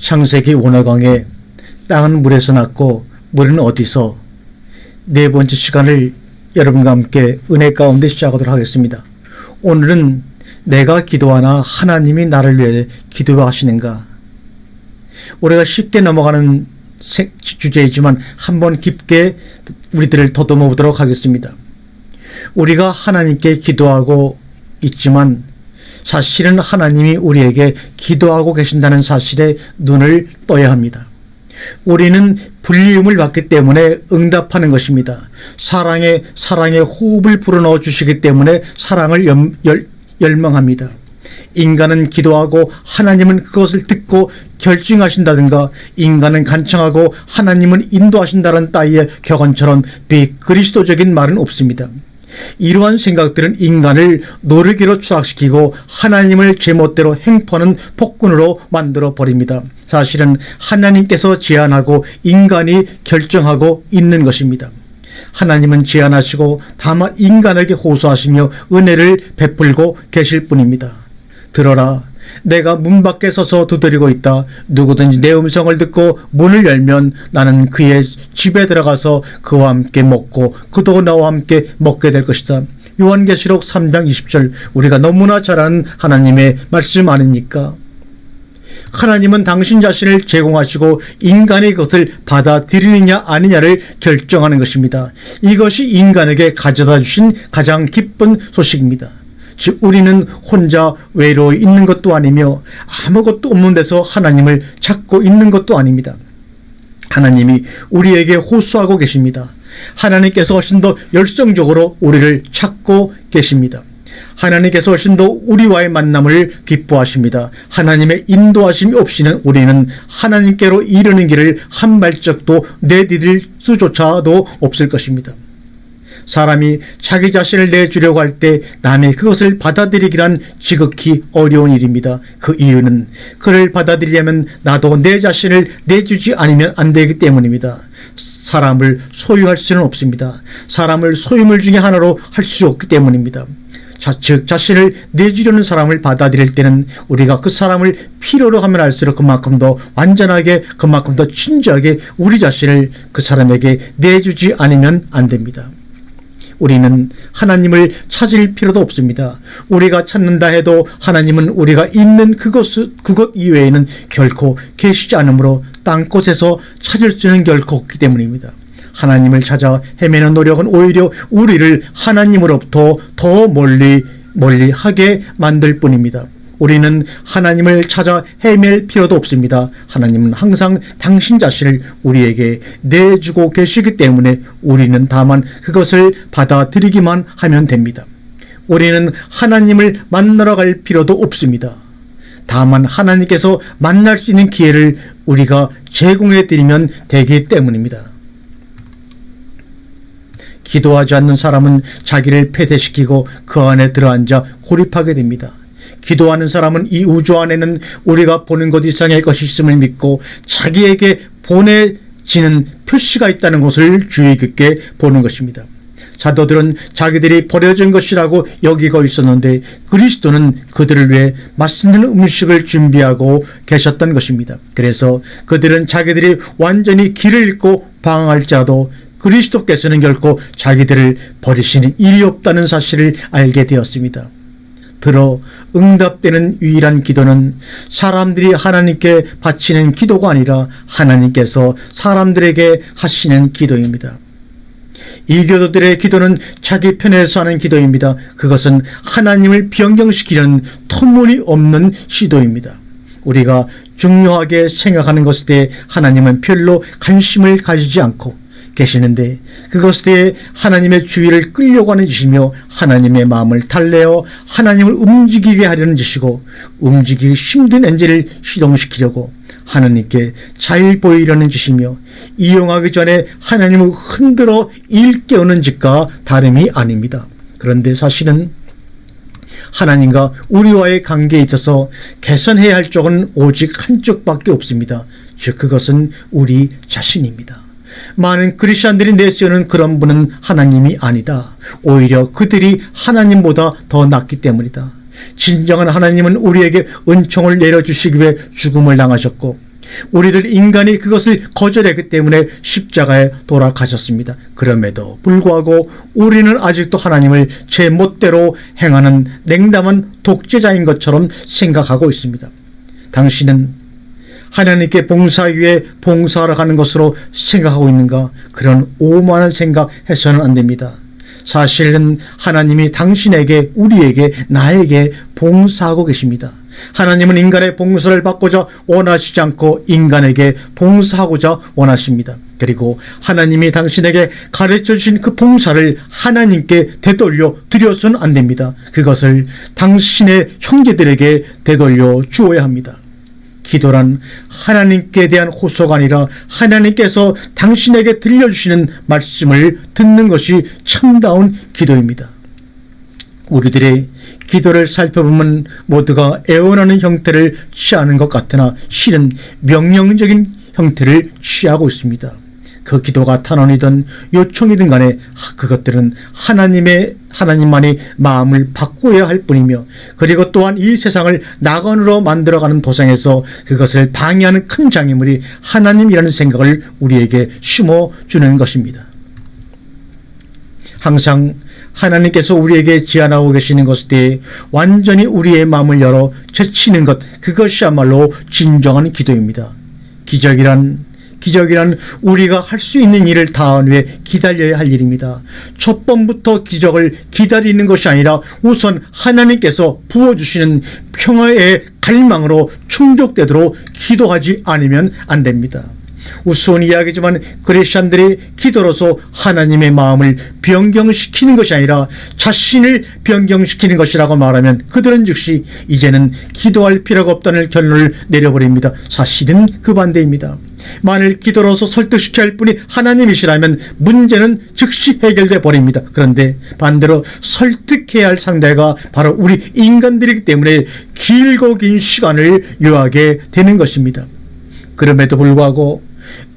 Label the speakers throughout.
Speaker 1: 창세기 원어강의 땅은 물에서 났고 물은 어디서, 네 번째 시간을 여러분과 함께 은혜 가운데 시작하도록 하겠습니다. 오늘은 내가 기도하나 하나님이 나를 위해 기도하시는가. 우리가 쉽게 넘어가는 주제이지만 한번 깊게 우리들을 더듬어 보도록 하겠습니다. 우리가 하나님께 기도하고 있지만 사실은 하나님이 우리에게 기도하고 계신다는 사실에 눈을 떠야 합니다. 우리는 불리움을 받기 때문에 응답하는 것입니다. 사랑의 호흡을 불어넣어 주시기 때문에 사랑을 열망합니다. 인간은 기도하고 하나님은 그것을 듣고 결정하신다든가, 인간은 간청하고 하나님은 인도하신다는 따위의 격언처럼 비그리스도적인 말은 없습니다. 이러한 생각들은 인간을 노르기로 추락시키고 하나님을 제멋대로 행포하는 폭군으로 만들어 버립니다. 사실은 하나님께서 제안하고 인간이 결정하고 있는 것입니다. 하나님은 제안하시고 다만 인간에게 호소하시며 은혜를 베풀고 계실 뿐입니다. 들어라, 내가 문 밖에 서서 두드리고 있다. 누구든지 내 음성을 듣고 문을 열면 나는 그의 집에 들어가서 그와 함께 먹고 그도 나와 함께 먹게 될 것이다. 요한계시록 3장 20절, 우리가 너무나 잘 아는 하나님의 말씀 아닙니까? 하나님은 당신 자신을 제공하시고 인간이 그것을 받아들이느냐 아니냐를 결정하는 것입니다. 이것이 인간에게 가져다 주신 가장 기쁜 소식입니다. 즉, 우리는 혼자 외로이 있는 것도 아니며 아무것도 없는 데서 하나님을 찾고 있는 것도 아닙니다. 하나님이 우리에게 호소하고 계십니다. 하나님께서 훨씬 더 열성적으로 우리를 찾고 계십니다. 하나님께서 훨씬 더 우리와의 만남을 기뻐하십니다. 하나님의 인도하심이 없이는 우리는 하나님께로 이르는 길을 한 발짝도 내디딜 수조차도 없을 것입니다. 사람이 자기 자신을 내주려고 할 때 남이 그것을 받아들이기란 지극히 어려운 일입니다. 그 이유는 그를 받아들이려면 나도 내 자신을 내주지 않으면 안 되기 때문입니다. 사람을 소유할 수는 없습니다. 사람을 소유물 중에 하나로 할 수 없기 때문입니다. 즉 자신을 내주려는 사람을 받아들일 때는 우리가 그 사람을 필요로 하면 할수록 그만큼 더 완전하게, 그만큼 더 진지하게 우리 자신을 그 사람에게 내주지 않으면 안 됩니다. 우리는 하나님을 찾을 필요도 없습니다. 우리가 찾는다 해도 하나님은 우리가 있는 그곳 이외에는 결코 계시지 않으므로 땅곳에서 찾을 수는 결코 없기 때문입니다. 하나님을 찾아 헤매는 노력은 오히려 우리를 하나님으로부터 더 멀리 하게 만들 뿐입니다. 우리는 하나님을 찾아 헤맬 필요도 없습니다. 하나님은 항상 당신 자신을 우리에게 내주고 계시기 때문에 우리는 다만 그것을 받아들이기만 하면 됩니다. 우리는 하나님을 만나러 갈 필요도 없습니다. 다만 하나님께서 만날 수 있는 기회를 우리가 제공해 드리면 되기 때문입니다. 기도하지 않는 사람은 자기를 패대시키고 그 안에 들어앉아 고립하게 됩니다. 기도하는 사람은 이 우주 안에는 우리가 보는 것 이상의 것이 있음을 믿고 자기에게 보내지는 표시가 있다는 것을 주의 깊게 보는 것입니다. 사도들은 자기들이 버려진 것이라고 여기고 있었는데 그리스도는 그들을 위해 맛있는 음식을 준비하고 계셨던 것입니다. 그래서 그들은 자기들이 완전히 길을 잃고 방황할지라도 그리스도께서는 결코 자기들을 버리시는 일이 없다는 사실을 알게 되었습니다. 들어 응답되는 유일한 기도는 사람들이 하나님께 바치는 기도가 아니라 하나님께서 사람들에게 하시는 기도입니다. 이교도들의 기도는 자기 편에서 하는 기도입니다. 그것은 하나님을 변경시키려는 터무니없는 시도입니다. 우리가 중요하게 생각하는 것에 대해 하나님은 별로 관심을 가지지 않고 계시는데 그것에 대해 하나님의 주의를 끌려고 하는 짓이며 하나님의 마음을 달래어 하나님을 움직이게 하려는 짓이고, 움직이기 힘든 엔진을 시동시키려고 하나님께 잘 보이려는 짓이며, 이용하기 전에 하나님을 흔들어 일깨우는 짓과 다름이 아닙니다. 그런데 사실은 하나님과 우리와의 관계에 있어서 개선해야 할 쪽은 오직 한쪽밖에 없습니다. 즉 그것은 우리 자신입니다. 많은 크리스천들이 내세우는 그런 분은 하나님이 아니다. 오히려 그들이 하나님보다 더 낫기 때문이다. 진정한 하나님은 우리에게 은총을 내려주시기 위해 죽음을 당하셨고 우리들 인간이 그것을 거절했기 때문에 십자가에 돌아가셨습니다. 그럼에도 불구하고 우리는 아직도 하나님을 제 멋대로 행하는 냉담한 독재자인 것처럼 생각하고 있습니다. 당신은 하나님께 봉사하기 위해 봉사하러 가는 것으로 생각하고 있는가? 그런 오만한 생각해서는 안 됩니다. 사실은 하나님이 당신에게, 우리에게, 나에게 봉사하고 계십니다. 하나님은 인간의 봉사를 받고자 원하시지 않고 인간에게 봉사하고자 원하십니다. 그리고 하나님이 당신에게 가르쳐 주신 그 봉사를 하나님께 되돌려 드려서는 안 됩니다. 그것을 당신의 형제들에게 되돌려 주어야 합니다. 기도란 하나님께 대한 호소가 아니라 하나님께서 당신에게 들려주시는 말씀을 듣는 것이 참다운 기도입니다. 우리들의 기도를 살펴보면 모두가 애원하는 형태를 취하는 것 같으나 실은 명령적인 형태를 취하고 있습니다. 그 기도가 탄원이든 요청이든 간에 그것들은 하나님만이 마음을 바꾸어야 할 뿐이며, 그리고 또한 이 세상을 낙원으로 만들어가는 도상에서 그것을 방해하는 큰 장애물이 하나님이라는 생각을 우리에게 심어주는 것입니다. 항상 하나님께서 우리에게 제안하고 계시는 것에 대해 완전히 우리의 마음을 열어 제치는 것, 그것이야말로 진정한 기도입니다. 기적이란 우리가 할 수 있는 일을 다한 후에 기다려야 할 일입니다. 첫 번부터 기적을 기다리는 것이 아니라 우선 하나님께서 부어주시는 평화의 갈망으로 충족되도록 기도하지 않으면 안 됩니다. 우스운 이야기지만 크리스천들이 기도로서 하나님의 마음을 변경시키는 것이 아니라 자신을 변경시키는 것이라고 말하면 그들은 즉시 이제는 기도할 필요가 없다는 결론을 내려버립니다. 사실은 그 반대입니다. 만일 기도로서 설득시켜야 할 분이 하나님이시라면 문제는 즉시 해결돼 버립니다. 그런데 반대로 설득해야 할 상대가 바로 우리 인간들이기 때문에 길고 긴 시간을 요하게 되는 것입니다. 그럼에도 불구하고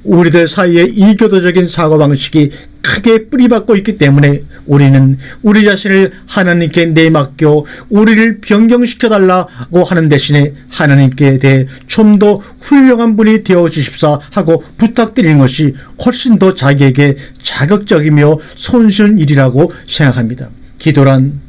Speaker 1: 우리들 사이에 이교도적인 사고방식이 크게 뿌리박고 있기 때문에 우리는 우리 자신을 하나님께 내맡겨 우리를 변경시켜달라고 하는 대신에 하나님께 대해 좀 더 훌륭한 분이 되어주십사 하고 부탁드리는 것이 훨씬 더 자기에게 자극적이며 손쉬운 일이라고 생각합니다. 기도란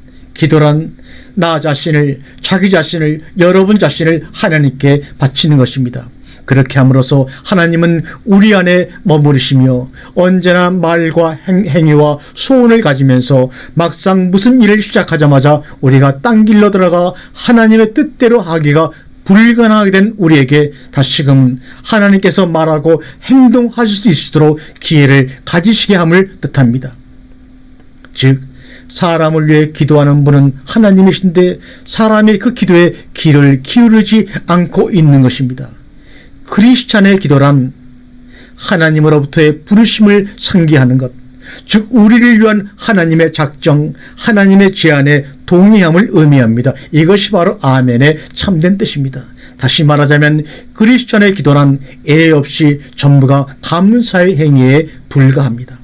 Speaker 1: 나 자신을, 자기 자신을, 여러분 자신을 하나님께 바치는 것입니다. 그렇게 함으로써 하나님은 우리 안에 머무르시며 언제나 말과 행위와 소원을 가지면서 막상 무슨 일을 시작하자마자 우리가 딴 길로 들어가 하나님의 뜻대로 하기가 불가능하게 된 우리에게 다시금 하나님께서 말하고 행동하실 수 있도록 기회를 가지시게 함을 뜻합니다. 즉 사람을 위해 기도하는 분은 하나님이신데 사람이 그 기도에 귀를 기울이지 않고 있는 것입니다. 크리스찬의 기도란 하나님으로부터의 부르심을 상기하는 것, 즉 우리를 위한 하나님의 작정, 하나님의 제안에 동의함을 의미합니다. 이것이 바로 아멘의 참된 뜻입니다. 다시 말하자면 크리스찬의 기도란 애 없이 전부가 감사의 행위에 불과합니다.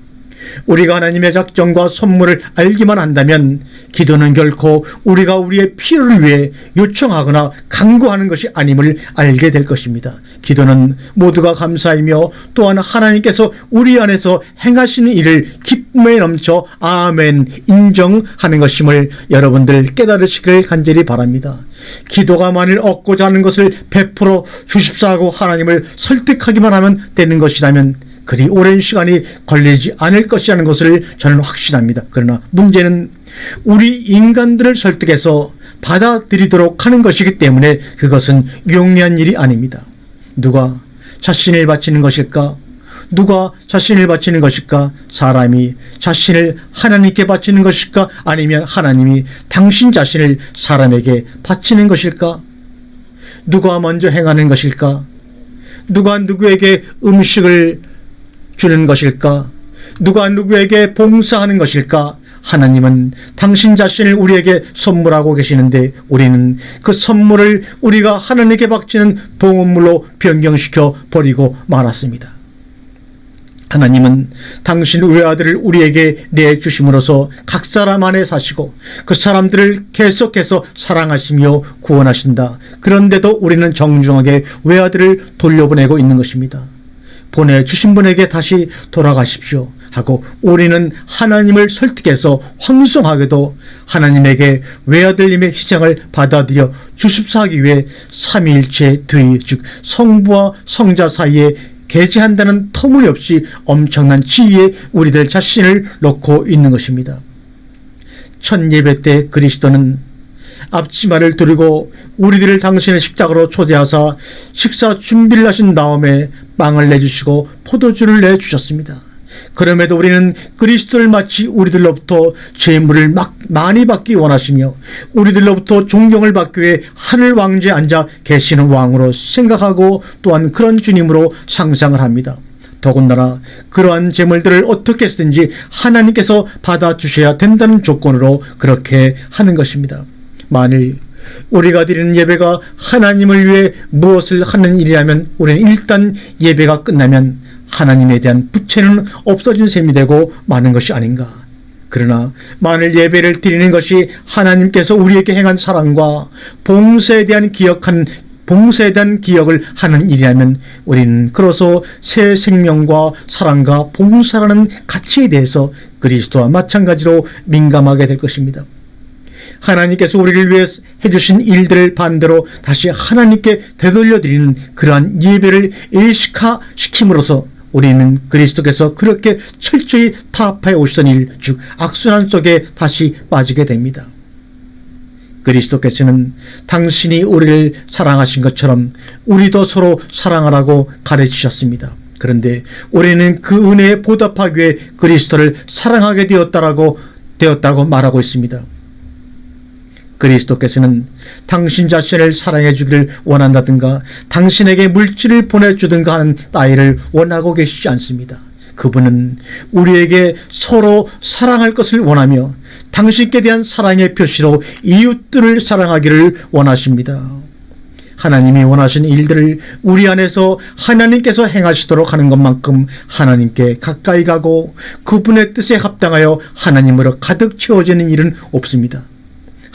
Speaker 1: 우리가 하나님의 작정과 선물을 알기만 한다면 기도는 결코 우리가 우리의 필요를 위해 요청하거나 간구하는 것이 아님을 알게 될 것입니다. 기도는 모두가 감사이며 또한 하나님께서 우리 안에서 행하시는 일을 기쁨에 넘쳐 아멘 인정하는 것임을 여러분들 깨달으시길 간절히 바랍니다. 기도가 만일 얻고자 하는 것을 베풀어 주십사 하고 하나님을 설득하기만 하면 되는 것이라면 그리 오랜 시간이 걸리지 않을 것이라는 것을 저는 확신합니다. 그러나 문제는 우리 인간들을 설득해서 받아들이도록 하는 것이기 때문에 그것은 용이한 일이 아닙니다. 누가 자신을 바치는 것일까? 누가 자신을 바치는 것일까? 사람이 자신을 하나님께 바치는 것일까? 아니면 하나님이 당신 자신을 사람에게 바치는 것일까? 누가 먼저 행하는 것일까? 누가 누구에게 음식을 주는 것일까? 누가 누구에게 봉사하는 것일까? 하나님은 당신 자신을 우리에게 선물하고 계시는데 우리는 그 선물을 우리가 하나님께 바치는 봉헌물로 변경시켜 버리고 말았습니다. 하나님은 당신 외아들을 우리에게 내주심으로써 각 사람 안에 사시고 그 사람들을 계속해서 사랑하시며 구원하신다. 그런데도 우리는 정중하게 외아들을 돌려보내고 있는 것입니다. 보내주신 분에게 다시 돌아가십시오 하고 우리는 하나님을 설득해서 황송하게도 하나님에게 외아들님의 희생을 받아들여 주십사 하기 위해 삼위일체 드의 즉 성부와 성자 사이에 계제한다는 터무니없이 엄청난 지위에 우리들 자신을 놓고 있는 것입니다. 첫 예배 때 그리스도는 앞치마를 두르고 우리들을 당신의 식탁으로 초대하사 식사 준비를 하신 다음에 빵을 내주시고 포도주를 내주셨습니다. 그럼에도 우리는 그리스도를 마치 우리들로부터 재물을 많이 받기 원하시며 우리들로부터 존경을 받기 위해 하늘 왕좌에 앉아 계시는 왕으로 생각하고 또한 그런 주님으로 상상을 합니다. 더군다나 그러한 재물들을 어떻게 쓰든지 하나님께서 받아주셔야 된다는 조건으로 그렇게 하는 것입니다. 만일 우리가 드리는 예배가 하나님을 위해 무엇을 하는 일이라면 우리는 일단 예배가 끝나면 하나님에 대한 부채는 없어진 셈이 되고 마는 것이 아닌가. 그러나 만일 예배를 드리는 것이 하나님께서 우리에게 행한 사랑과 봉사에 대한 기억을 하는 일이라면 우리는 그로서 새 생명과 사랑과 봉사라는 가치에 대해서 그리스도와 마찬가지로 민감하게 될 것입니다. 하나님께서 우리를 위해 해주신 일들을 반대로 다시 하나님께 되돌려드리는 그러한 예배를 예식화시킴으로써 우리는 그리스도께서 그렇게 철저히 타협하여 오시던 일, 즉 악순환 속에 다시 빠지게 됩니다. 그리스도께서는 당신이 우리를 사랑하신 것처럼 우리도 서로 사랑하라고 가르치셨습니다. 그런데 우리는 그 은혜에 보답하기 위해 그리스도를 사랑하게 되었다고 말하고 있습니다. 그리스도께서는 당신 자신을 사랑해 주기를 원한다든가 당신에게 물질을 보내주든가 하는 따위를 원하고 계시지 않습니다. 그분은 우리에게 서로 사랑할 것을 원하며 당신께 대한 사랑의 표시로 이웃들을 사랑하기를 원하십니다. 하나님이 원하시는 일들을 우리 안에서 하나님께서 행하시도록 하는 것만큼 하나님께 가까이 가고 그분의 뜻에 합당하여 하나님으로 가득 채워지는 일은 없습니다.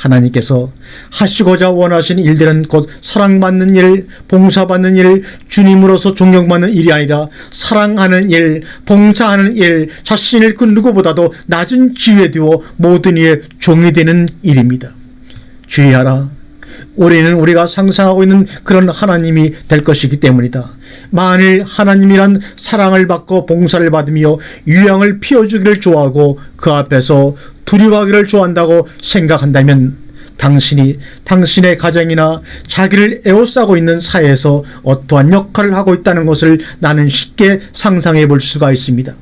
Speaker 1: 하나님께서 하시고자 원하시는 일들은 곧 사랑받는 일, 봉사받는 일, 주님으로서 존경받는 일이 아니라 사랑하는 일, 봉사하는 일, 자신을 그 누구보다도 낮은 지위에 두어 모든 이의 종이 되는 일입니다. 주의하라. 우리는 우리가 상상하고 있는 그런 하나님이 될 것이기 때문이다. 만일 하나님이란 사랑을 받고 봉사를 받으며 유향을 피워주기를 좋아하고 그 앞에서 두려워하기를 좋아한다고 생각한다면 당신이 당신의 가정이나 자기를 에워싸고 있는 사회에서 어떠한 역할을 하고 있다는 것을 나는 쉽게 상상해 볼 수가 있습니다.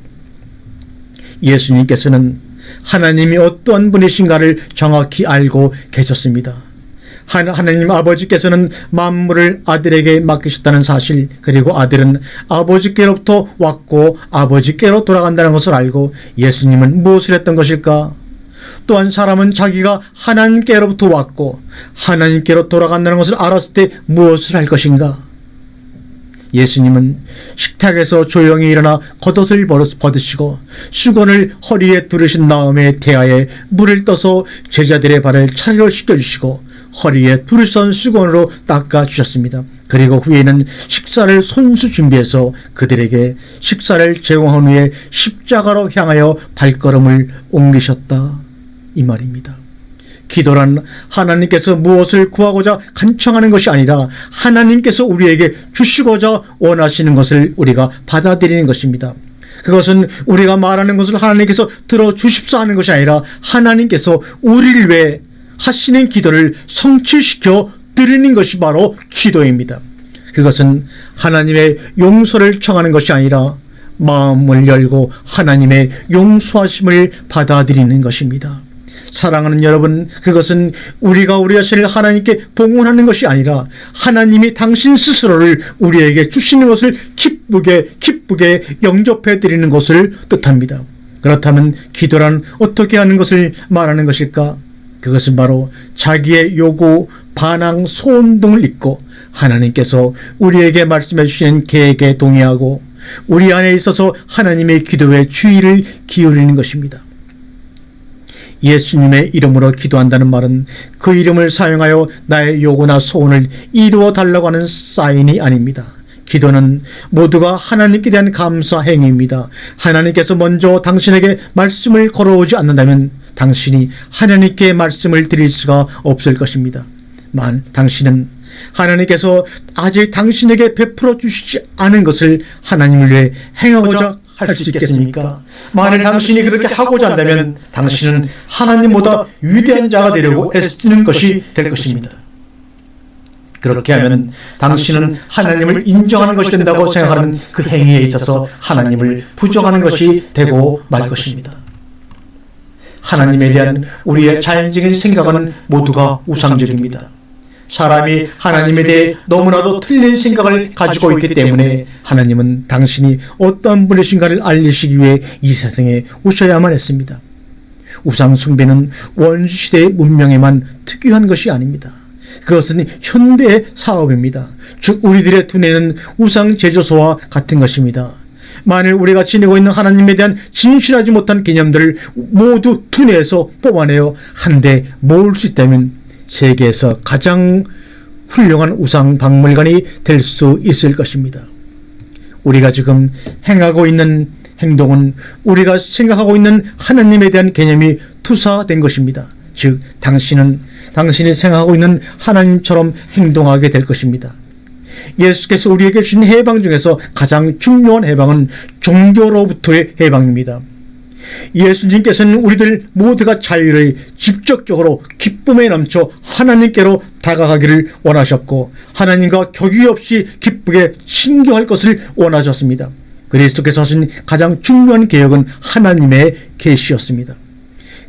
Speaker 1: 예수님께서는 하나님이 어떠한 분이신가를 정확히 알고 계셨습니다. 하나님 아버지께서는 만물을 아들에게 맡기셨다는 사실, 그리고 아들은 아버지께로부터 왔고 아버지께로 돌아간다는 것을 알고 예수님은 무엇을 했던 것일까? 또한 사람은 자기가 하나님께로부터 왔고 하나님께로 돌아간다는 것을 알았을 때 무엇을 할 것인가? 예수님은 식탁에서 조용히 일어나 겉옷을 벗으시고 수건을 허리에 두르신 다음에 대야에 물을 떠서 제자들의 발을 차례로 씻겨주시고 허리에 두르선 수건으로 닦아주셨습니다. 그리고 후에는 식사를 손수 준비해서 그들에게 식사를 제공한 후에 십자가로 향하여 발걸음을 옮기셨다. 이 말입니다. 기도란 하나님께서 무엇을 구하고자 간청하는 것이 아니라 하나님께서 우리에게 주시고자 원하시는 것을 우리가 받아들이는 것입니다. 그것은 우리가 말하는 것을 하나님께서 들어주십사 하는 것이 아니라 하나님께서 우리를 위해 하시는 기도를 성취시켜 드리는 것이 바로 기도입니다. 그것은 하나님의 용서를 청하는 것이 아니라 마음을 열고 하나님의 용서하심을 받아들이는 것입니다. 사랑하는 여러분, 그것은 우리가 우리 자신을 하나님께 봉헌하는 것이 아니라 하나님이 당신 스스로를 우리에게 주시는 것을 기쁘게 영접해 드리는 것을 뜻합니다. 그렇다면 기도란 어떻게 하는 것을 말하는 것일까? 그것은 바로 자기의 요구, 반항, 소원 등을 잊고 하나님께서 우리에게 말씀해 주시는 계획에 동의하고 우리 안에 있어서 하나님의 기도에 주의를 기울이는 것입니다. 예수님의 이름으로 기도한다는 말은 그 이름을 사용하여 나의 요구나 소원을 이루어 달라고 하는 사인이 아닙니다. 기도는 모두가 하나님께 대한 감사 행위입니다. 하나님께서 먼저 당신에게 말씀을 걸어오지 않는다면 당신이 하나님께 말씀을 드릴 수가 없을 것입니다. 당신은 하나님께서 아직 당신에게 베풀어 주시지 않은 것을 하나님을 위해 행하고자 할 수 있겠습니까? 만일 당신이 그렇게 하고자 한다면 당신은 하나님보다 위대한 자가 되려고 애쓰는 것이 될 것입니다. 그렇게 하면 당신은 하나님을 인정하는 것이 된다고 생각하는 그 행위에 있어서 하나님을 부정하는 것이 되고 말 것입니다. 하나님에 대한 우리의 자연적인 생각은 모두가 우상적입니다. 사람이 하나님에 대해 너무나도 틀린 생각을 가지고 있기 때문에 하나님은 당신이 어떤 분이신가를 알리시기 위해 이 세상에 오셔야만 했습니다. 우상 숭배는 원시시대의 문명에만 특유한 것이 아닙니다. 그것은 현대의 사업입니다. 즉 우리들의 두뇌는 우상 제조소와 같은 것입니다. 만일 우리가 지니고 있는 하나님에 대한 진실하지 못한 개념들을 모두 두뇌에서 뽑아내어 한데 모을 수 있다면 세계에서 가장 훌륭한 우상 박물관이 될 수 있을 것입니다. 우리가 지금 행하고 있는 행동은 우리가 생각하고 있는 하나님에 대한 개념이 투사된 것입니다. 즉 당신이 생각하고 있는 하나님처럼 행동하게 될 것입니다. 예수께서 우리에게 주신 해방 중에서 가장 중요한 해방은 종교로부터의 해방입니다. 예수님께서는 우리들 모두가 자유를 직접적으로 기쁨에 넘쳐 하나님께로 다가가기를 원하셨고 하나님과 격의 없이 기쁘게 신경할 것을 원하셨습니다. 그리스도께서 하신 가장 중요한 개혁은 하나님의 계시였습니다.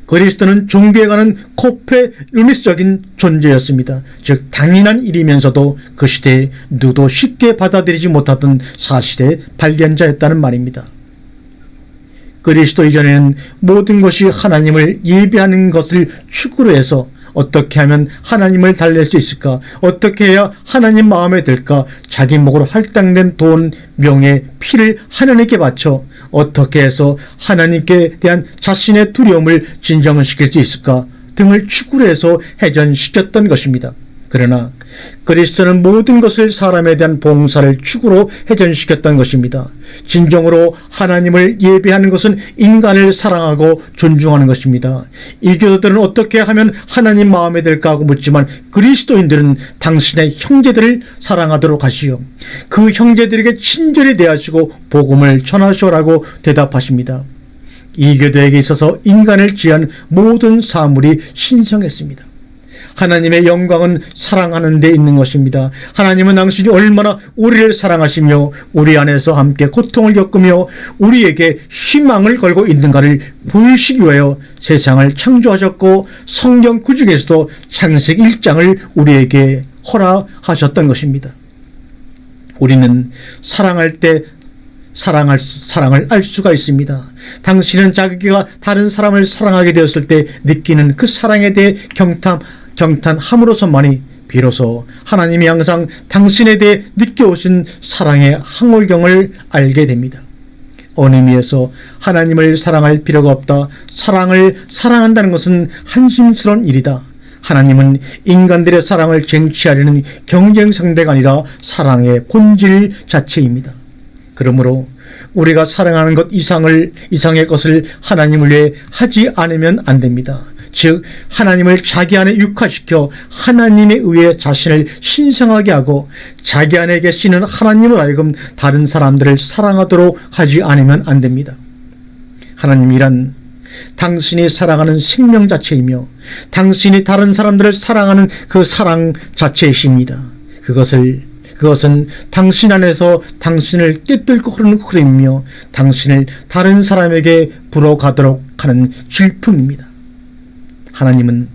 Speaker 1: 그리스도는 종교에 관한 코페르니스적인 존재였습니다. 즉 당연한 일이면서도 그 시대에 누구도 쉽게 받아들이지 못하던 사실의 발견자였다는 말입니다. 그리스도 이전에는 모든 것이 하나님을 예배하는 것을 축으로 해서 어떻게 하면 하나님을 달랠 수 있을까? 어떻게 해야 하나님 마음에 들까? 자기 목으로 할당된 돈, 명예, 피를 하나님께 바쳐 어떻게 해서 하나님께 대한 자신의 두려움을 진정시킬 수 있을까? 등을 축으로 해서 회전시켰던 것입니다. 그러나 그리스도는 모든 것을 사람에 대한 봉사를 축으로 회전시켰던 것입니다. 진정으로 하나님을 예배하는 것은 인간을 사랑하고 존중하는 것입니다. 이교도들은 어떻게 하면 하나님 마음에 들까 하고 묻지만 그리스도인들은 당신의 형제들을 사랑하도록 하시오. 그 형제들에게 친절히 대하시고 복음을 전하시오라고 대답하십니다. 이교도에게 있어서 인간을 지한 모든 사물이 신성했습니다. 하나님의 영광은 사랑하는 데 있는 것입니다. 하나님은 당신이 얼마나 우리를 사랑하시며 우리 안에서 함께 고통을 겪으며 우리에게 희망을 걸고 있는가를 보이시기 위하여 세상을 창조하셨고 성경 그 중에서도 창세기 1장을 우리에게 허락하셨던 것입니다. 우리는 사랑할 때 사랑을 알 수가 있습니다. 당신은 자기가 다른 사람을 사랑하게 되었을 때 느끼는 그 사랑에 대해 경탄함으로서만이 비로소 하나님이 항상 당신에 대해 느껴오신 사랑의 항월경을 알게 됩니다. 어느 의미에서 하나님을 사랑할 필요가 없다. 사랑을 사랑한다는 것은 한심스러운 일이다. 하나님은 인간들의 사랑을 쟁취하려는 경쟁 상대가 아니라 사랑의 본질 자체입니다. 그러므로 우리가 사랑하는 것 이상의 것을 하나님을 위해 하지 않으면 안 됩니다. 즉 하나님을 자기 안에 육화시켜 하나님에 의해 자신을 신성하게 하고 자기 안에 계시는 하나님을 하여금 다른 사람들을 사랑하도록 하지 않으면 안 됩니다. 하나님이란 당신이 사랑하는 생명 자체이며 당신이 다른 사람들을 사랑하는 그 사랑 자체이십니다. 그것은 당신 안에서 당신을 꿰뚫고 흐르는 흐름이며 당신을 다른 사람에게 불어가도록 하는 질풍입니다. 하나님은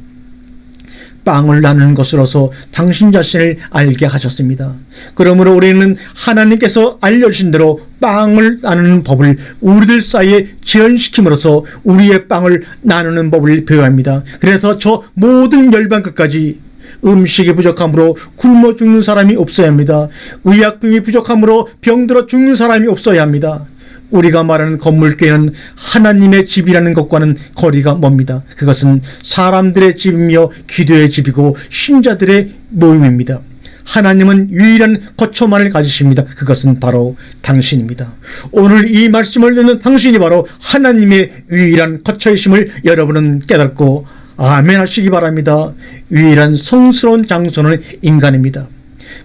Speaker 1: 빵을 나누는 것으로서 당신 자신을 알게 하셨습니다. 그러므로 우리는 하나님께서 알려주신 대로 빵을 나누는 법을 우리들 사이에 지연시킴으로써 우리의 빵을 나누는 법을 배워야 합니다. 그래서 저 모든 열방 끝까지 음식이 부족함으로 굶어 죽는 사람이 없어야 합니다. 의약품이 부족함으로 병들어 죽는 사람이 없어야 합니다. 우리가 말하는 건물교회는 하나님의 집이라는 것과는 거리가 멉니다. 그것은 사람들의 집이며 기도의 집이고 신자들의 모임입니다. 하나님은 유일한 거처만을 가지십니다. 그것은 바로 당신입니다. 오늘 이 말씀을 듣는 당신이 바로 하나님의 유일한 거처이심을 여러분은 깨닫고 아멘 하시기 바랍니다. 유일한 성스러운 장소는 인간입니다.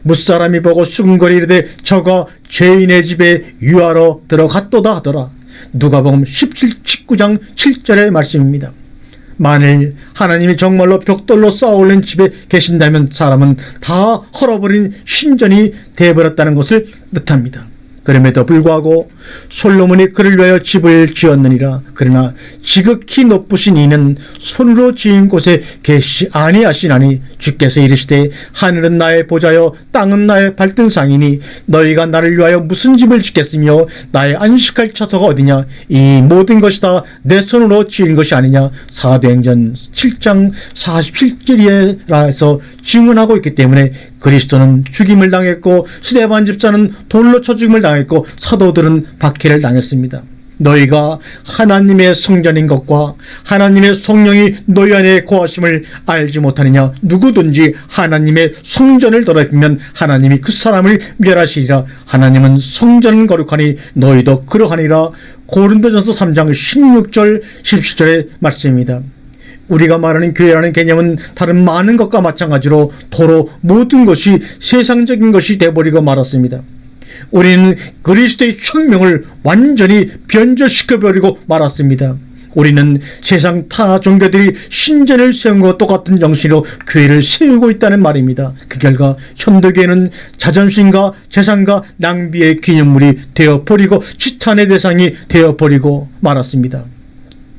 Speaker 1: 무사람이 보고 수근거리르되 저가 죄인의 집에 유하러 들어갔도다 하더라. 누가복음 19장 7절의 말씀입니다. 만일 하나님이 정말로 벽돌로 쌓아올린 집에 계신다면 사람은 다 헐어버린 신전이 되어버렸다는 것을 뜻합니다. 그럼에도 불구하고 솔로몬이 그를 위하여 집을 지었느니라. 그러나 지극히 높으신 이는 손으로 지은 곳에 계시지 아니하시나니 주께서 이르시되 하늘은 나의 보좌요 땅은 나의 발등상이니 너희가 나를 위하여 무슨 집을 짓겠으며 나의 안식할 처소가 어디냐. 이 모든 것이 다 내 손으로 지은 것이 아니냐. 사도행전 7장 47절이라 해서 증언하고 있기 때문에 그리스도는 죽임을 당했고 스데반 집사는 돌로 쳐 죽임을 당했고 사도들은 박해를 당했습니다. 너희가 하나님의 성전인 것과 하나님의 성령이 너희 안에 거하심을 알지 못하느냐. 누구든지 하나님의 성전을 더럽히면 하나님이 그 사람을 멸하시리라. 하나님은 성전을 거룩하니 너희도 그러하니라. 고린도전서 3장 16절 17절의 말씀입니다. 우리가 말하는 교회라는 개념은 다른 많은 것과 마찬가지로 도로 모든 것이 세상적인 것이 되어버리고 말았습니다. 우리는 그리스도의 혁명을 완전히 변절시켜버리고 말았습니다. 우리는 세상 타 종교들이 신전을 세운 것과 똑같은 정신으로 교회를 세우고 있다는 말입니다. 그 결과 현대교회는 자존심과 재산과 낭비의 기념물이 되어버리고 지탄의 대상이 되어버리고 말았습니다.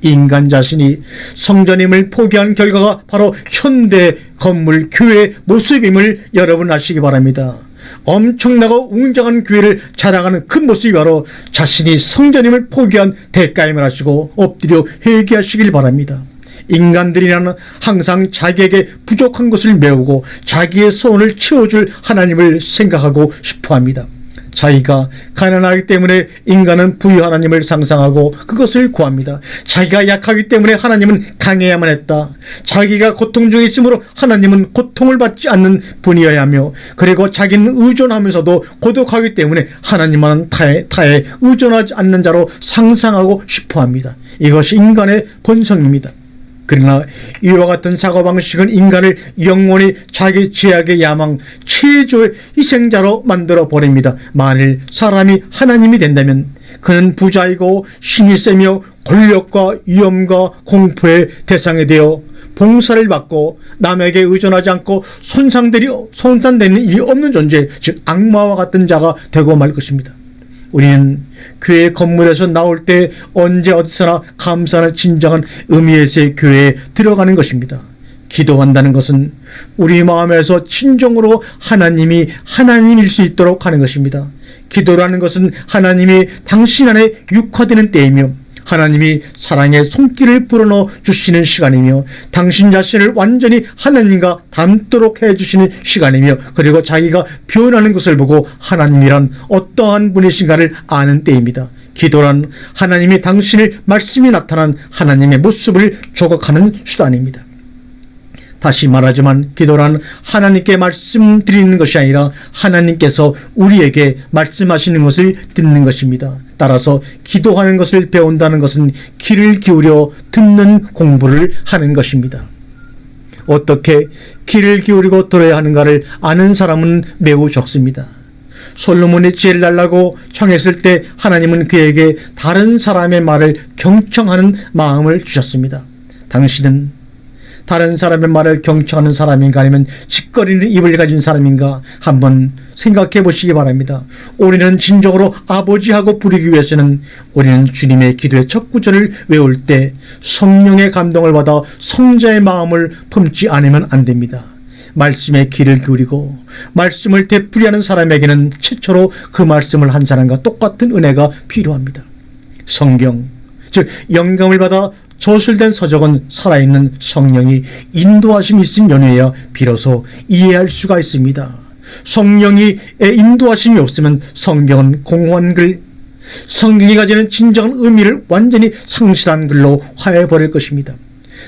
Speaker 1: 인간 자신이 성전임을 포기한 결과가 바로 현대 건물 교회의 모습임을 여러분 아시기 바랍니다. 엄청나고 웅장한 교회를 자랑하는 그 모습이 바로 자신이 성전임을 포기한 대가임을 하시고 엎드려 회개하시길 바랍니다. 인간들이란 항상 자기에게 부족한 것을 메우고 자기의 소원을 채워줄 하나님을 생각하고 싶어합니다. 자기가 가난하기 때문에 인간은 부유 하나님을 상상하고 그것을 구합니다. 자기가 약하기 때문에 하나님은 강해야만 했다. 자기가 고통 중에 있으므로 하나님은 고통을 받지 않는 분이어야 하며, 그리고 자기는 의존하면서도 고독하기 때문에 하나님은 타에 의존하지 않는 자로 상상하고 싶어합니다. 이것이 인간의 본성입니다. 그러나 이와 같은 사고방식은 인간을 영원히 자기 죄악의 야망, 최초의 희생자로 만들어 버립니다. 만일 사람이 하나님이 된다면 그는 부자이고 신이 세며 권력과 위험과 공포의 대상이 되어 봉사를 받고 남에게 의존하지 않고 손상되는 일이 없는 존재, 즉 악마와 같은 자가 되고 말 것입니다. 우리는 교회 건물에서 나올 때 언제 어디서나 감사하는 진정한 의미에서의 교회에 들어가는 것입니다. 기도한다는 것은 우리 마음에서 진정으로 하나님이 하나님일 수 있도록 하는 것입니다. 기도라는 것은 하나님이 당신 안에 육화되는 때이며 하나님이 사랑의 손길을 불어넣어 주시는 시간이며 당신 자신을 완전히 하나님과 닮도록 해주시는 시간이며, 그리고 자기가 변하는 것을 보고 하나님이란 어떠한 분이신가를 아는 때입니다. 기도란 하나님이 당신의 말씀이 나타난 하나님의 모습을 조각하는 수단입니다. 다시 말하지만 기도란 하나님께 말씀드리는 것이 아니라 하나님께서 우리에게 말씀하시는 것을 듣는 것입니다. 따라서 기도하는 것을 배운다는 것은 귀를 기울여 듣는 공부를 하는 것입니다. 어떻게 귀를 기울이고 들어야 하는가를 아는 사람은 매우 적습니다. 솔로몬이 지혜를 달라고 청했을 때 하나님은 그에게 다른 사람의 말을 경청하는 마음을 주셨습니다. 당신은 다른 사람의 말을 경청하는 사람인가 아니면 짓거리는 입을 가진 사람인가 한번 생각해 보시기 바랍니다. 우리는 진정으로 아버지하고 부르기 위해서는 우리는 주님의 기도의 첫 구절을 외울 때 성령의 감동을 받아 성자의 마음을 품지 않으면 안 됩니다. 말씀에 귀를 기울이고 말씀을 되풀이하는 사람에게는 최초로 그 말씀을 한 사람과 똑같은 은혜가 필요합니다. 성경, 즉 영감을 받아 저술된 서적은 살아있는 성령이 인도하심이 있은 연회야 비로소 이해할 수가 있습니다. 성령이 인도하심이 없으면 성경은 공허한 글, 성경이 가지는 진정한 의미를 완전히 상실한 글로 화해버릴 것입니다.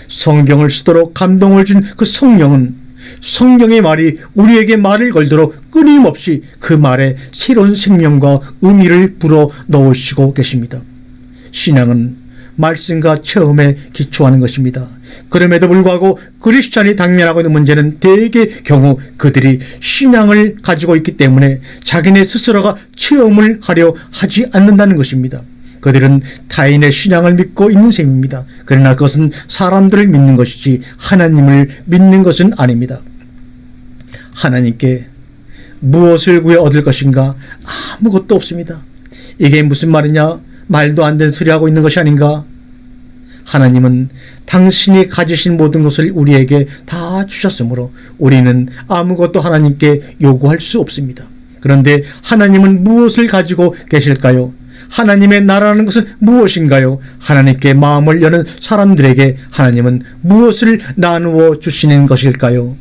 Speaker 1: 성경을 쓰도록 감동을 준 그 성령은 성경의 말이 우리에게 말을 걸도록 끊임없이 그 말에 새로운 생명과 의미를 불어 넣으시고 계십니다. 신앙은 말씀과 체험에 기초하는 것입니다. 그럼에도 불구하고 크리스찬이 당면하고 있는 문제는 대개 경우 그들이 신앙을 가지고 있기 때문에 자기네 스스로가 체험을 하려 하지 않는다는 것입니다. 그들은 타인의 신앙을 믿고 있는 셈입니다. 그러나 그것은 사람들을 믿는 것이지 하나님을 믿는 것은 아닙니다. 하나님께 무엇을 구해 얻을 것인가? 아무것도 없습니다. 이게 무슨 말이냐? 말도 안 되는 소리 하고 있는 것이 아닌가? 하나님은 당신이 가지신 모든 것을 우리에게 다 주셨으므로 우리는 아무것도 하나님께 요구할 수 없습니다. 그런데 하나님은 무엇을 가지고 계실까요? 하나님의 나라라는 것은 무엇인가요? 하나님께 마음을 여는 사람들에게 하나님은 무엇을 나누어 주시는 것일까요?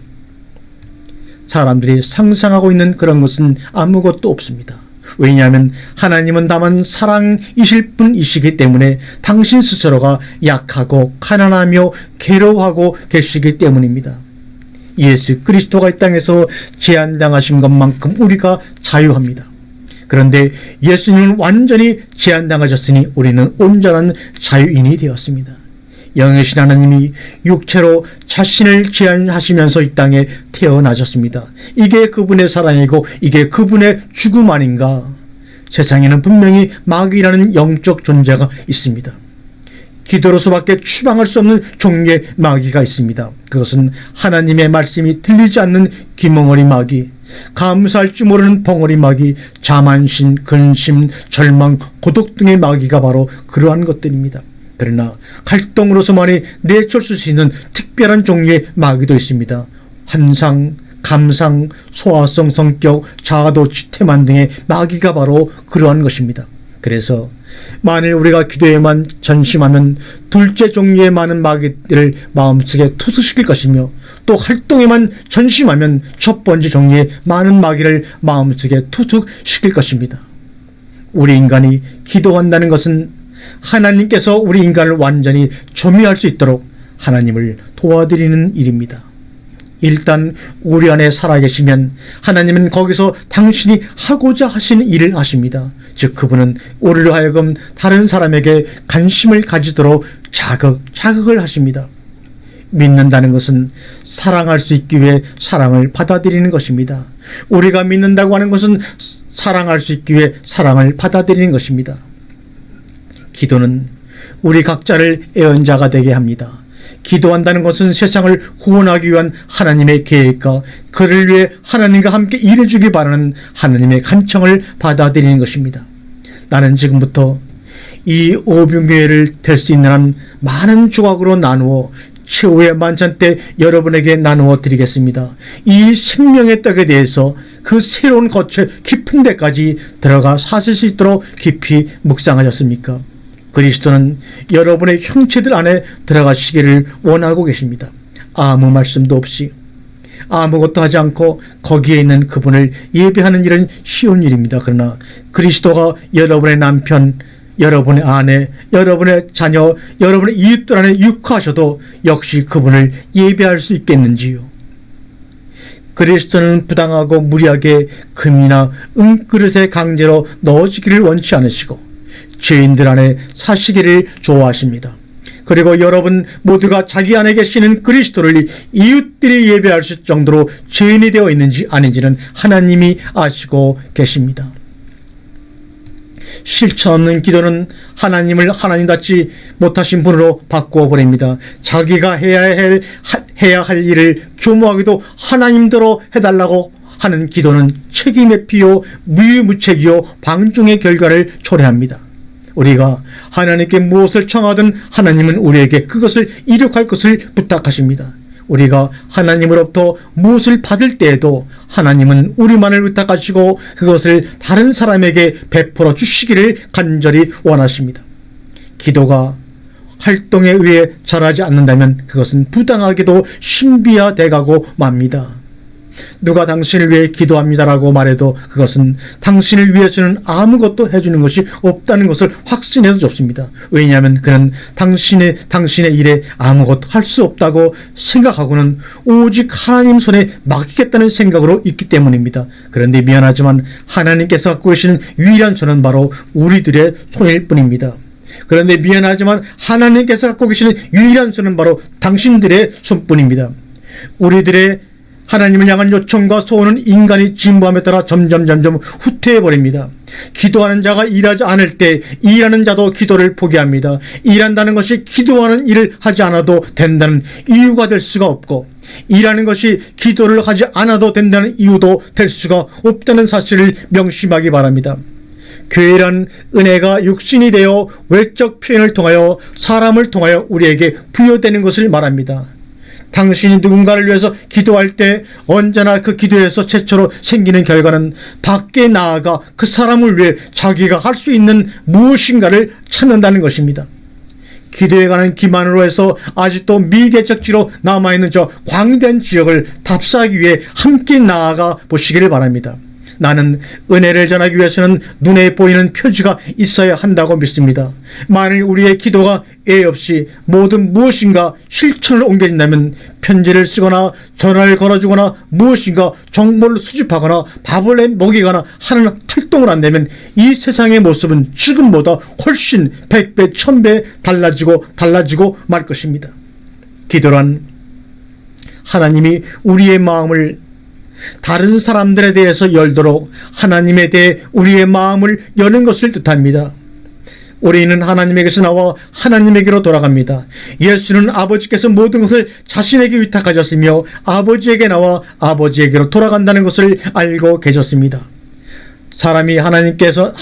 Speaker 1: 사람들이 상상하고 있는 그런 것은 아무것도 없습니다. 왜냐하면 하나님은 다만 사랑이실 분이시기 때문에 당신 스스로가 약하고 가난하며 괴로워하고 계시기 때문입니다. 예수 그리스도가 이 땅에서 제한당하신 것만큼 우리가 자유합니다. 그런데 예수님은 완전히 제한당하셨으니 우리는 온전한 자유인이 되었습니다. 영이신 하나님이 육체로 자신을 제한하시면서 이 땅에 태어나셨습니다. 이게 그분의 사랑이고 이게 그분의 죽음 아닌가? 세상에는 분명히 마귀라는 영적 존재가 있습니다. 기도로서밖에 추방할 수 없는 종류의 마귀가 있습니다. 그것은 하나님의 말씀이 들리지 않는 귀멍어리 마귀, 감사할 줄 모르는 벙어리 마귀, 자만심, 근심, 절망, 고독 등의 마귀가 바로 그러한 것들입니다. 그러나 활동으로서만이 내쫓을 수 있는 특별한 종류의 마귀도 있습니다. 환상, 감상, 소화성 성격, 자아도취, 태만 등의 마귀가 바로 그러한 것입니다. 그래서 만일 우리가 기도에만 전심하면 둘째 종류의 많은 마귀들을 마음속에 투수시킬 것이며 또 활동에만 전심하면 첫 번째 종류의 많은 마귀를 마음속에 투숙시킬 것입니다. 우리 인간이 기도한다는 것은 하나님께서 우리 인간을 완전히 조미할 수 있도록 하나님을 도와드리는 일입니다. 일단 우리 안에 살아계시면 하나님은 거기서 당신이 하고자 하시는 일을 하십니다. 즉 그분은 우리로 하여금 다른 사람에게 관심을 가지도록 자극을 하십니다. 믿는다는 것은 사랑할 수 있기 위해 사랑을 받아들이는 것입니다. 우리가 믿는다고 하는 것은 사랑할 수 있기 위해 사랑을 받아들이는 것입니다. 기도는 우리 각자를 애언자가 되게 합니다. 기도한다는 것은 세상을 구원하기 위한 하나님의 계획과 그를 위해 하나님과 함께 일해주기 바라는 하나님의 간청을 받아들이는 것입니다. 나는 지금부터 이 오병교회를 될 수 있는 한 많은 조각으로 나누어 최후의 만찬 때 여러분에게 나누어 드리겠습니다. 이 생명의 떡에 대해서 그 새로운 거처 깊은 데까지 들어가 사실 수 있도록 깊이 묵상하셨습니까? 그리스도는 여러분의 형체들 안에 들어가시기를 원하고 계십니다. 아무 말씀도 없이 아무것도 하지 않고 거기에 있는 그분을 예배하는 일은 쉬운 일입니다. 그러나 그리스도가 여러분의 남편, 여러분의 아내, 여러분의 자녀, 여러분의 이웃들 안에 육화하셔도 역시 그분을 예배할 수 있겠는지요? 그리스도는 부당하고 무리하게 금이나 은그릇에 강제로 넣어주기를 원치 않으시고 죄인들 안에 사시기를 좋아하십니다. 그리고 여러분 모두가 자기 안에 계시는 그리스도를 이웃들이 예배할 수 정도로 죄인이 되어 있는지 아닌지는 하나님이 아시고 계십니다. 실천 없는 기도는 하나님을 하나님답지 못하신 분으로 바꾸어 버립니다. 자기가 해야 할 일을 교모하기도 하나님대로 해달라고 하는 기도는 책임의 피요 무유무책이요 방종의 결과를 초래합니다. 우리가 하나님께 무엇을 청하든 하나님은 우리에게 그것을 이룩할 것을 부탁하십니다. 우리가 하나님으로부터 무엇을 받을 때에도 하나님은 우리만을 부탁하시고 그것을 다른 사람에게 베풀어 주시기를 간절히 원하십니다. 기도가 활동에 의해 자라지 않는다면 그것은 부당하게도 신비화돼가고 맙니다. 누가 당신을 위해 기도합니다라고 말해도 그것은 당신을 위해서는 아무것도 해주는 것이 없다는 것을 확신해도 좋습니다. 왜냐하면 그는 당신의 일에 아무것도 할 수 없다고 생각하고는 오직 하나님 손에 맡기겠다는 생각으로 있기 때문입니다. 그런데 미안하지만 하나님께서 갖고 계시는 유일한 손은 바로 우리들의 손일 뿐입니다. 그런데 미안하지만 하나님께서 갖고 계시는 유일한 손은 바로 당신들의 손뿐입니다. 우리들의 하나님을 향한 요청과 소원은 인간이 진보함에 따라 점점 후퇴해버립니다. 기도하는 자가 일하지 않을 때 일하는 자도 기도를 포기합니다. 일한다는 것이 기도하는 일을 하지 않아도 된다는 이유가 될 수가 없고, 일하는 것이 기도를 하지 않아도 된다는 이유도 될 수가 없다는 사실을 명심하기 바랍니다. 교회란 은혜가 육신이 되어 외적 표현을 통하여 사람을 통하여 우리에게 부여되는 것을 말합니다. 당신이 누군가를 위해서 기도할 때 언제나 그 기도에서 최초로 생기는 결과는 밖에 나아가 그 사람을 위해 자기가 할 수 있는 무엇인가를 찾는다는 것입니다. 기도에 관한 기만으로 해서 아직도 미개척지로 남아있는 저 광대한 지역을 답사하기 위해 함께 나아가 보시기를 바랍니다. 나는 은혜를 전하기 위해서는 눈에 보이는 표지가 있어야 한다고 믿습니다. 만일 우리의 기도가 애 없이 모든 무엇인가 실천을 옮겨진다면 편지를 쓰거나 전화를 걸어주거나 무엇인가 정보를 수집하거나 밥을 먹이거나 하는 활동을 한다면 이 세상의 모습은 지금보다 훨씬 100배, 1000배 달라지고 말 것입니다. 기도란 하나님이 우리의 마음을 다른 사람들에 대해서 열도록 하나님에 대해 우리의 마음을 여는 것을 뜻합니다. 우리는 하나님에게서 나와 하나님에게로 돌아갑니다. 예수는 아버지께서 모든 것을 자신에게 위탁하셨으며 아버지에게 나와 아버지에게로 돌아간다는 것을 알고 계셨습니다. 사람이 하나님께서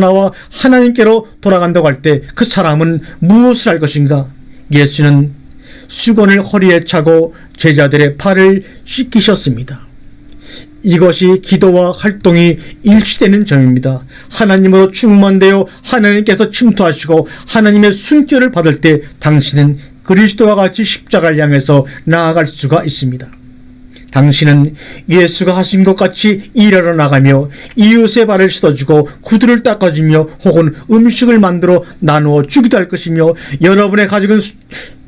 Speaker 1: 나와 하나님께로 돌아간다고 할 때 그 사람은 무엇을 할 것인가? 예수는 수건을 허리에 차고 제자들의 발을 씻기셨습니다. 이것이 기도와 활동이 일치되는 점입니다. 하나님으로 충만되어 하나님께서 침투하시고 하나님의 순교를 받을 때 당신은 그리스도와 같이 십자가를 향해서 나아갈 수가 있습니다. 당신은 예수가 하신 것 같이 일하러 나가며 이웃의 발을 씻어주고 구두를 닦아주며 혹은 음식을 만들어 나누어 주기도 할 것이며 여러분의 가족은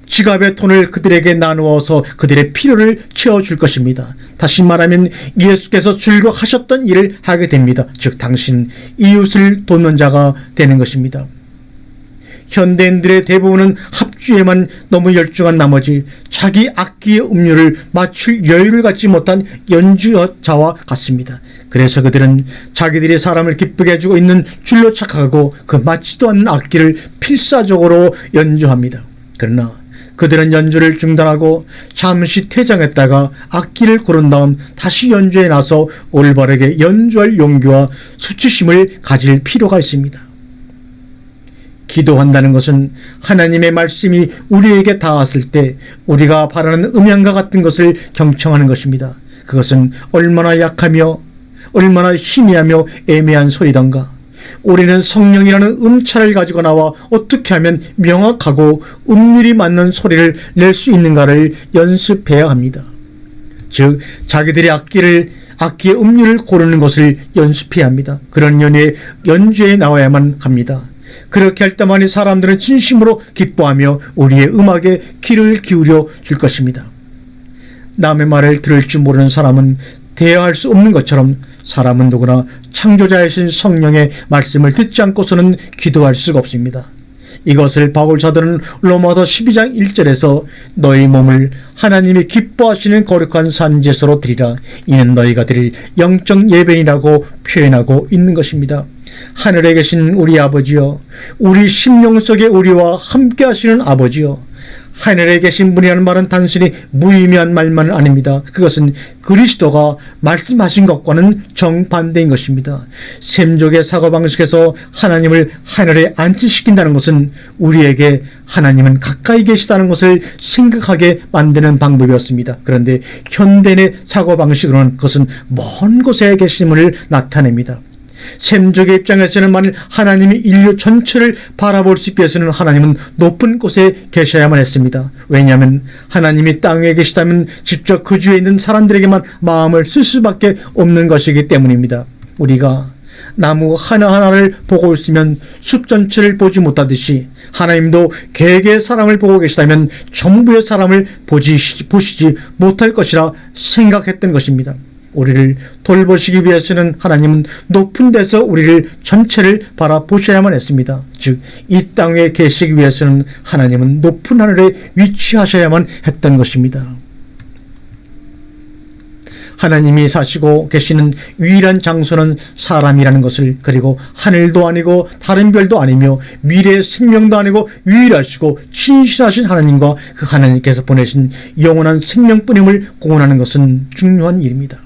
Speaker 1: 지갑의 돈을 그들에게 나누어서 그들의 필요를 채워줄 것입니다. 다시 말하면 예수께서 즐거하셨던 일을 하게 됩니다. 즉 당신은 이웃을 돕는 자가 되는 것입니다. 현대인들의 대부분은 합주에만 너무 열중한 나머지 자기 악기의 음료를 맞출 여유를 갖지 못한 연주자와 같습니다. 그래서 그들은 자기들이 사람을 기쁘게 해주고 있는 줄로 착각하고 그 맞지도 않는 악기를 필사적으로 연주합니다. 그러나 그들은 연주를 중단하고 잠시 퇴장했다가 악기를 고른 다음 다시 연주에 나서 올바르게 연주할 용기와 수치심을 가질 필요가 있습니다. 기도한다는 것은 하나님의 말씀이 우리에게 닿았을 때 우리가 바라는 음향과 같은 것을 경청하는 것입니다. 그것은 얼마나 약하며 얼마나 희미하며 애매한 소리던가. 우리는 성령이라는 음차를 가지고 나와 어떻게 하면 명확하고 음률이 맞는 소리를 낼 수 있는가를 연습해야 합니다. 즉 자기들의 악기의 음률을 고르는 것을 연습해야 합니다. 그런 연주에 나와야만 합니다. 그렇게 할 때만이 사람들은 진심으로 기뻐하며 우리의 음악에 귀를 기울여 줄 것입니다. 남의 말을 들을 줄 모르는 사람은 대화할 수 없는 것처럼 사람은 누구나 창조자이신 성령의 말씀을 듣지 않고서는 기도할 수가 없습니다. 이것을 바울 사도는 로마서 12장 1절에서 너희 몸을 하나님이 기뻐하시는 거룩한 산제사로 드리라. 이는 너희가 드릴 영적 예배이라고 표현하고 있는 것입니다. 하늘에 계신 우리 아버지여, 우리 심령 속에 우리와 함께 하시는 아버지여, 하늘에 계신 분이라는 말은 단순히 무의미한 말만은 아닙니다. 그것은 그리스도가 말씀하신 것과는 정반대인 것입니다. 셈족의 사고방식에서 하나님을 하늘에 안치시킨다는 것은 우리에게 하나님은 가까이 계시다는 것을 생각하게 만드는 방법이었습니다. 그런데 현대인의 사고방식으로는 그것은 먼 곳에 계심을 나타냅니다. 샘족의 입장에서는 만일 하나님이 인류 전체를 바라볼 수 있기 위해서는 하나님은 높은 곳에 계셔야만 했습니다. 왜냐하면 하나님이 땅에 계시다면 직접 그 주위에 있는 사람들에게만 마음을 쓸 수밖에 없는 것이기 때문입니다. 우리가 나무 하나하나를 보고 있으면 숲 전체를 보지 못하듯이 하나님도 개개의 사람을 보고 계시다면 전부의 사람을 보시지 못할 것이라 생각했던 것입니다. 우리를 돌보시기 위해서는 하나님은 높은 데서 우리를 전체를 바라보셔야만 했습니다. 즉, 이 땅에 계시기 위해서는 하나님은 높은 하늘에 위치하셔야만 했던 것입니다. 하나님이 사시고 계시는 유일한 장소는 사람이라는 것을, 그리고 하늘도 아니고 다른 별도 아니며 미래의 생명도 아니고 유일하시고 신실하신 하나님과 그 하나님께서 보내신 영원한 생명뿐임을 공언하는 것은 중요한 일입니다.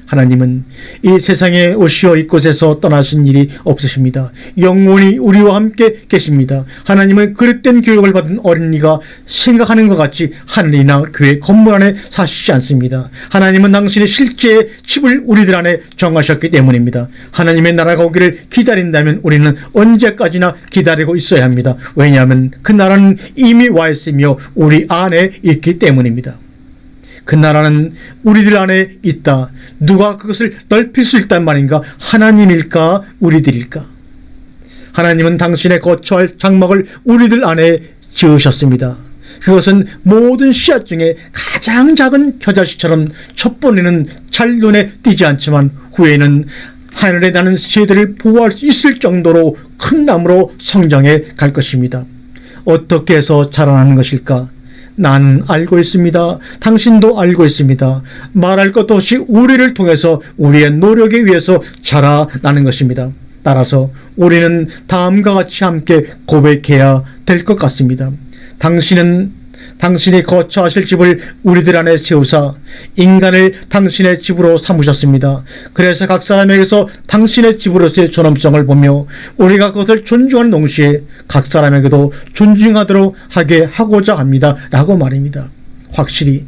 Speaker 1: 하나님은 이 세상에 오시어 이곳에서 떠나신 일이 없으십니다. 영원히 우리와 함께 계십니다. 하나님은 그릇된 교육을 받은 어린이가 생각하는 것 같이 하늘이나 교회 건물 안에 사시지 않습니다. 하나님은 당신의 실제의 집을 우리들 안에 정하셨기 때문입니다. 하나님의 나라가 오기를 기다린다면 우리는 언제까지나 기다리고 있어야 합니다. 왜냐하면 그 나라는 이미 와 있으며 우리 안에 있기 때문입니다. 그 나라는 우리들 안에 있다. 누가 그것을 넓힐 수 있단 말인가? 하나님일까? 우리들일까? 하나님은 당신의 거처할 장막을 우리들 안에 지으셨습니다. 그것은 모든 씨앗 중에 가장 작은 겨자씨처럼 첫 번에는 잘 눈에 띄지 않지만 후에는 하늘에 나는 새들을 보호할 수 있을 정도로 큰 나무로 성장해 갈 것입니다. 어떻게 해서 자라나는 것일까? 나는 알고 있습니다. 당신도 알고 있습니다. 말할 것도 없이 우리를 통해서 우리의 노력에 의해서 자라나는 것입니다. 따라서 우리는 다음과 같이 함께 고백해야 될 것 같습니다. 당신이 거처하실 집을 우리들 안에 세우사 인간을 당신의 집으로 삼으셨습니다. 그래서 각 사람에게서 당신의 집으로서의 존엄성을 보며 우리가 그것을 존중하는 동시에 각 사람에게도 존중하도록 하게 하고자 합니다. 라고 말입니다. 확실히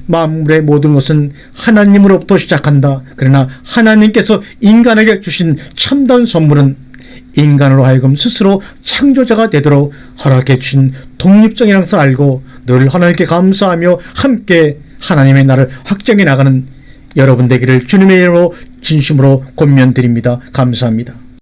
Speaker 1: 만물의 모든 것은 하나님으로부터 시작한다. 그러나 하나님께서 인간에게 주신 참다운 선물은 인간으로 하여금 스스로 창조자가 되도록 허락해 주신 독립적인 것을 알고 늘 하나님께 감사하며 함께 하나님의 나라를 확장해 나가는 여러분 되기를 주님의 이름으로 진심으로 권면드립니다. 감사합니다.